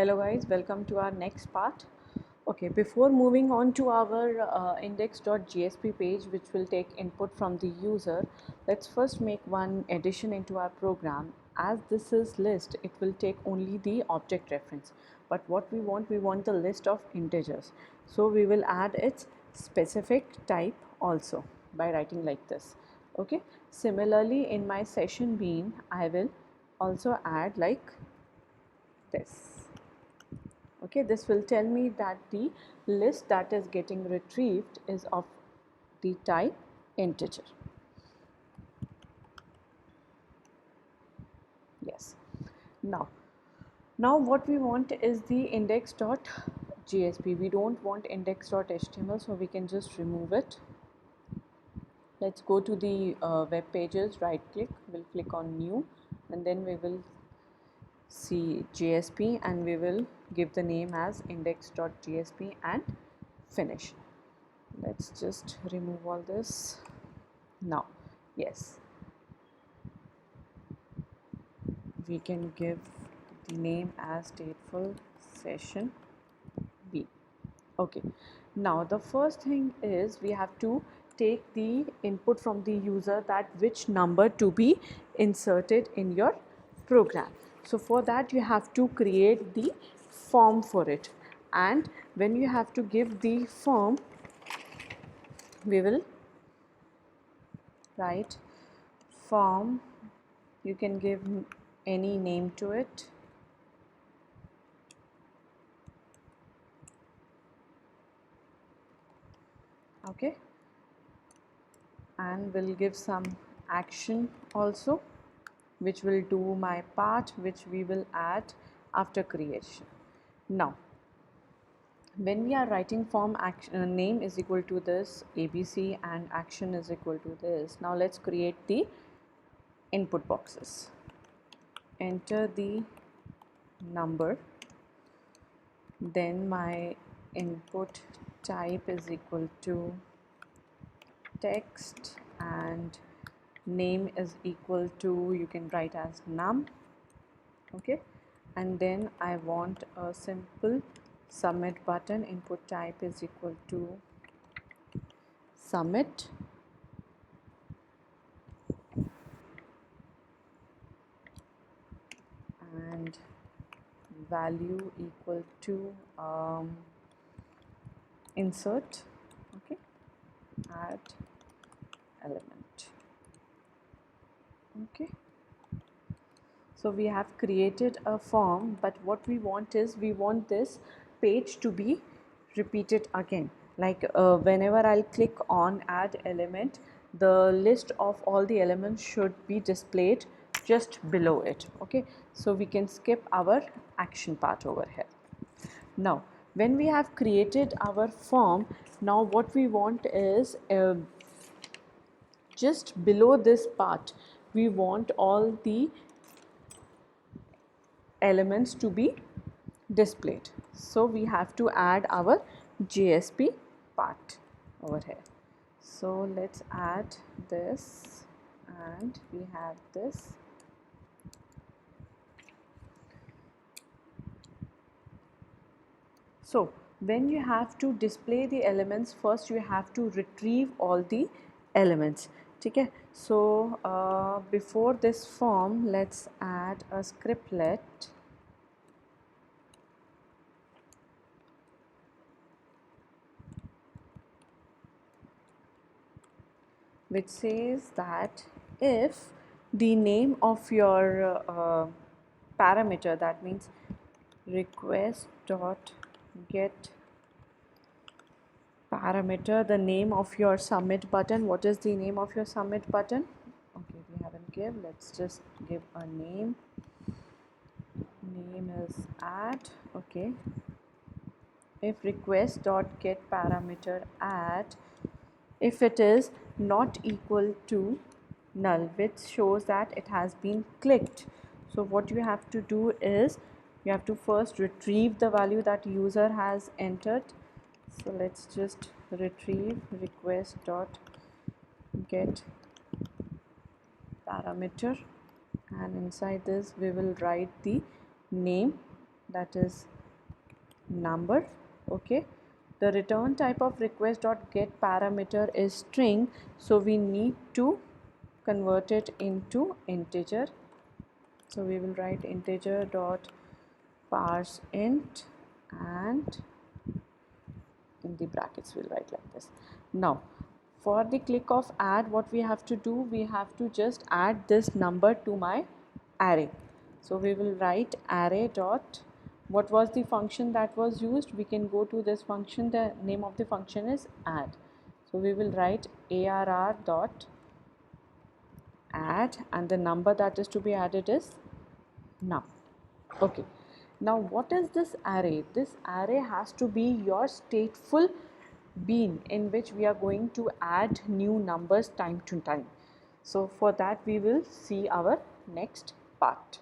Hello guys, welcome to our next part. Okay, before moving on to our index.jsp page which will take input from the user, let's first make one addition into our program. As this is list, it will take only the object reference. But what we want the list of integers. So we will add its specific type also by writing like this. Okay, similarly in my session bean, I will also add like this. Okay, this will tell me that the list that is getting retrieved is of the type integer. Yes. Now what we want is the index.jsp. We don't want index.html, so we can just remove it. Let's go to the web pages, right click, we'll click on new, and then we will see JSP and we will give the name as index.jsp and finish. Let's just remove all this now. Yes, we can give the name as stateful session B. Okay, now the first thing is we have to take the input from the user, that which number to be inserted in your program. So for that you have to create the form for it, and when you have to give the form, we will write form. You can give any name to it. Okay, and we'll give some action also, which will do my part, which we will add after creation. Now when we are writing form, action name is equal to this ABC and action is equal to this. Now let's create the input boxes. Enter the number, then my input type is equal to text and name is equal to, you can write as num. Okay, and then I want a simple submit button. Input type is equal to submit, and value equal to insert. Okay, add element. Okay, so we have created a form, but what we want is we want this page to be repeated again. Like whenever I'll click on add element, the list of all the elements should be displayed just below it. Okay, so we can skip our action part over here. Now when we have created our form, now what we want is just below this part we want all the elements to be displayed. So we have to add our JSP part over here. So let's add this, and we have this. So when you have to display the elements, first you have to retrieve all the elements. Okay, so before this form, let's add a scriptlet which says that if the name of your parameter, that means request dot get parameter, the name of your submit button. What is the name of your submit button? Okay, we haven't give, let's just give a name. Name is add. Okay, if request dot get parameter add, if it is not equal to null, which shows that it has been clicked. So what you have to do is you have to first retrieve the value that user has entered. So let's just retrieve request dot get parameter, and inside this we will write the name that is number. Okay, the return type of request dot get parameter is string, so we need to convert it into integer. So we will write integer dot parse int, and in the brackets we'll write like this. Now for the click of add, what we have to do, we have to just add this number to my array. So we will write array dot, what was the function that was used, we can go to this function, the name of the function is add. So we will write arr dot add, and the number that is to be added is num. Okay, now what is this array? This array has to be your stateful bean in which we are going to add new numbers time to time. So for that we will see our next part.